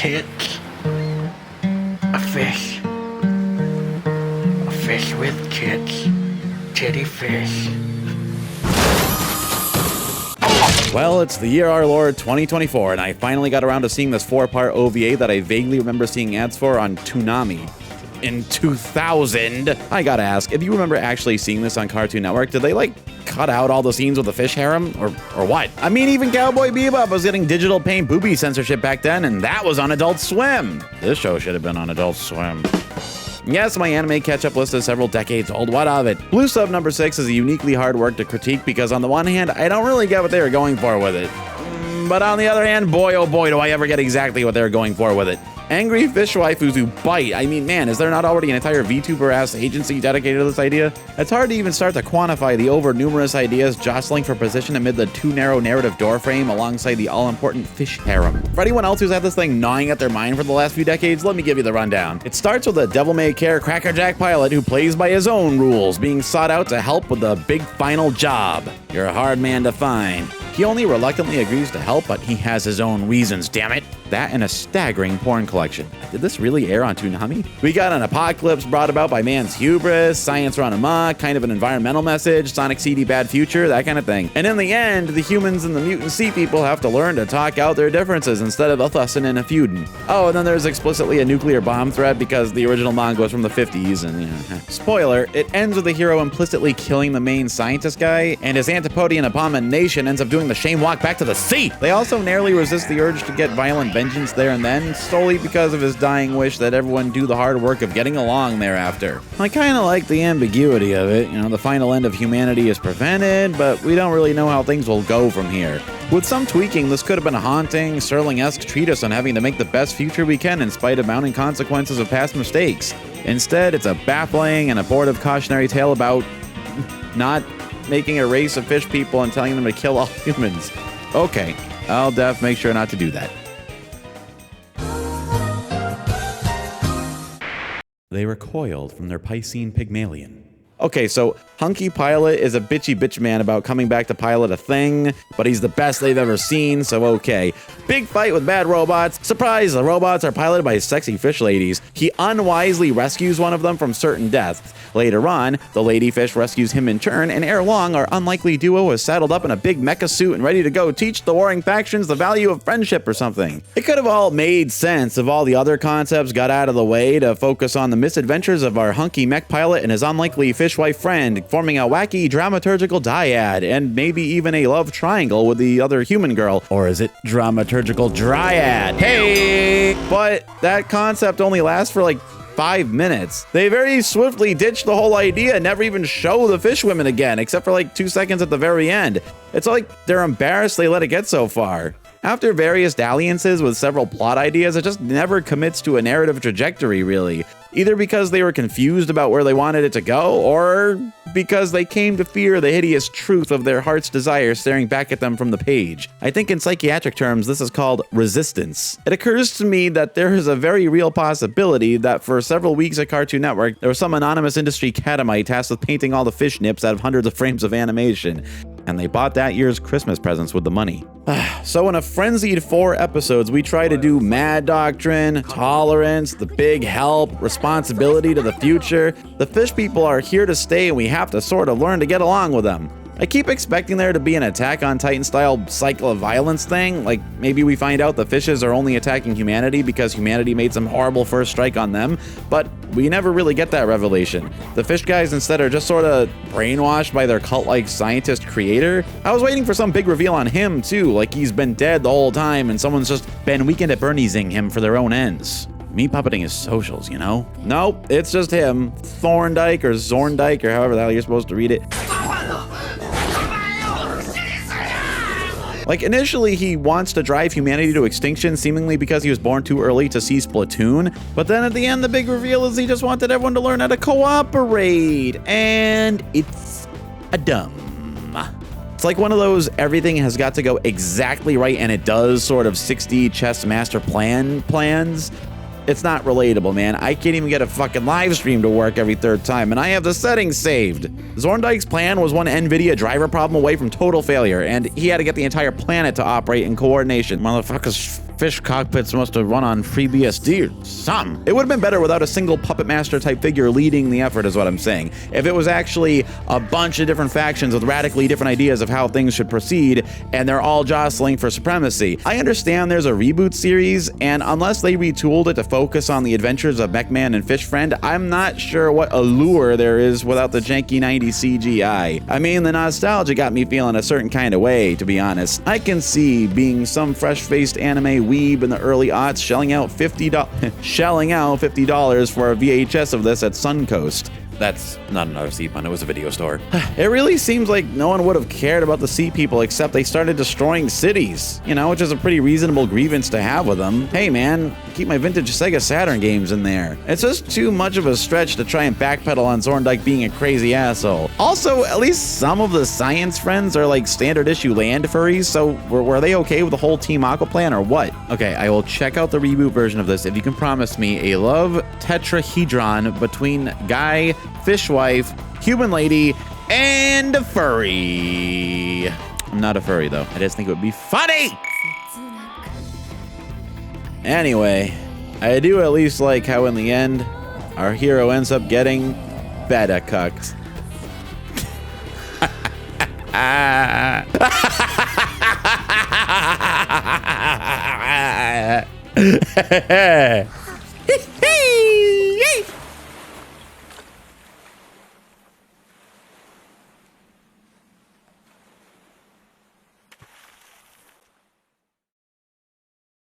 tits. A fish. A fish with tits. Titty fish. Well, it's the year our Lord 2024, and I finally got around to seeing this 4-part OVA that I vaguely remember seeing ads for on Toonami in 2000. I gotta ask, if you remember actually seeing this on Cartoon Network, did they like cut out all the scenes with the fish harem or what? I mean, even Cowboy Bebop was getting digital paint booby censorship back then, and that was on Adult Swim. This show should have been on Adult Swim. Yes, my anime catch-up list is several decades old, what of it? Blue Sub number 6 is a uniquely hard work to critique because on the one hand, I don't really get what they were going for with it. But on the other hand, boy oh boy do I ever get exactly what they were going for with it. Angry fish waifus who bite. I mean, man, is there not already an entire VTuber-ass agency dedicated to this idea? It's hard to even start to quantify the over-numerous ideas jostling for position amid the too narrow narrative doorframe alongside the all-important fish harem. For anyone else who's had this thing gnawing at their mind for the last few decades, let me give you the rundown. It starts with a devil-may-care crackerjack pilot who plays by his own rules, being sought out to help with the big final job. You're a hard man to find. He only reluctantly agrees to help, but he has his own reasons, damn it. That and a staggering porn collection. Did this really air on Toonami? We got an apocalypse brought about by man's hubris, science run amok, kind of an environmental message, Sonic CD bad future, that kind of thing. And in the end, the humans and the mutant sea people have to learn to talk out their differences instead of a fussin' and a feudin'. Oh, and then there's explicitly a nuclear bomb threat because the original manga was from the 50s, and spoiler, it ends with the hero implicitly killing the main scientist guy, and his Antipodean abomination ends up doing the shame walk back to the sea. They also narrowly resist the urge to get violent vengeance there and then, solely because of his dying wish that everyone do the hard work of getting along thereafter. I kinda like the ambiguity of it, the final end of humanity is prevented, but we don't really know how things will go from here. With some tweaking, this could have been a haunting, Serling-esque treatise on having to make the best future we can in spite of mounting consequences of past mistakes. Instead, it's a baffling and abortive cautionary tale about not making a race of fish people and telling them to kill all humans. Okay, I'll make sure not to do that. They recoiled from their Piscine Pygmalion. Okay, so Hunky Pilot is a bitchy bitch man about coming back to pilot a thing, but he's the best they've ever seen, so okay. Big fight with bad robots. Surprise, the robots are piloted by sexy fish ladies. He unwisely rescues one of them from certain death. Later on, the lady fish rescues him in turn, and ere long, our unlikely duo is saddled up in a big mecha suit and ready to go teach the warring factions the value of friendship or something. It could have all made sense if all the other concepts got out of the way to focus on the misadventures of our hunky mech pilot and his unlikely fishwife friend, forming a wacky dramaturgical dyad, and maybe even a love triangle with the other human girl. Or is it dramaturgical dryad? Hey! But that concept only lasts for like 5 minutes. They very swiftly ditched the whole idea and never even show the fish women again, except for like 2 seconds at the very end. It's like they're embarrassed they let it get so far. After various dalliances with several plot ideas, it just never commits to a narrative trajectory, really. Either because they were confused about where they wanted it to go, or because they came to fear the hideous truth of their heart's desire staring back at them from the page. I think in psychiatric terms, this is called resistance. It occurs to me that there is a very real possibility that for several weeks at Cartoon Network, there was some anonymous industry catamite tasked with painting all the fish nips out of hundreds of frames of animation. And they bought that year's Christmas presents with the money. So in a frenzied 4 episodes, we try to do mad doctrine, tolerance, the big help, responsibility to the future. The fish people are here to stay and we have to sort of learn to get along with them. I keep expecting there to be an Attack on Titan style cycle of violence thing, like maybe we find out the fishes are only attacking humanity because humanity made some horrible first strike on them, but we never really get that revelation. The fish guys instead are just sort of brainwashed by their cult-like scientist creator. I was waiting for some big reveal on him too, like he's been dead the whole time and someone's just been Weekend at Bernie'sing him for their own ends. Me puppeting his socials, Nope, it's just him. Thorndyke or Zorndyke or however the hell you're supposed to read it. Like, initially, he wants to drive humanity to extinction, seemingly because he was born too early to see Splatoon. But then at the end, the big reveal is he just wanted everyone to learn how to cooperate. And it's a dumb. It's like one of those everything has got to go exactly right, and it does sort of 60 chess master plans. It's not relatable, man. I can't even get a fucking live stream to work every 3rd time, and I have the settings saved. Zorndyke's plan was one NVIDIA driver problem away from total failure, and he had to get the entire planet to operate in coordination. Motherfuckers fish cockpits must have run on free BSD or something. It would have been better without a single puppet master type figure leading the effort is what I'm saying. If it was actually a bunch of different factions with radically different ideas of how things should proceed, and they're all jostling for supremacy. I understand there's a reboot series, and unless they retooled it to focus on the adventures of Mechman and Fish Friend, I'm not sure what allure there is without the janky 90s CGI. I mean, the nostalgia got me feeling a certain kind of way, to be honest. I can see being some fresh-faced anime weeb in the early aughts shelling out $50 for a VHS of this at Suncoast. That's not another sea pun, it was a video store. It really seems like no one would have cared about the sea people except they started destroying cities, you know, which is a pretty reasonable grievance to have with them. Hey man, keep my vintage Sega Saturn games in there. It's just too much of a stretch to try and backpedal on Zorndyke being a crazy asshole. Also, at least some of the science friends are like standard issue land furries, so were they okay with the whole Team Aqua plan or what? Okay, I will check out the reboot version of this if you can promise me a love tetrahedron between Guy, Fishwife, Human Lady, and a furry. I'm not a furry though. I just think it would be funny. Anyway, I do at least like how in the end, our hero ends up getting beta cucked.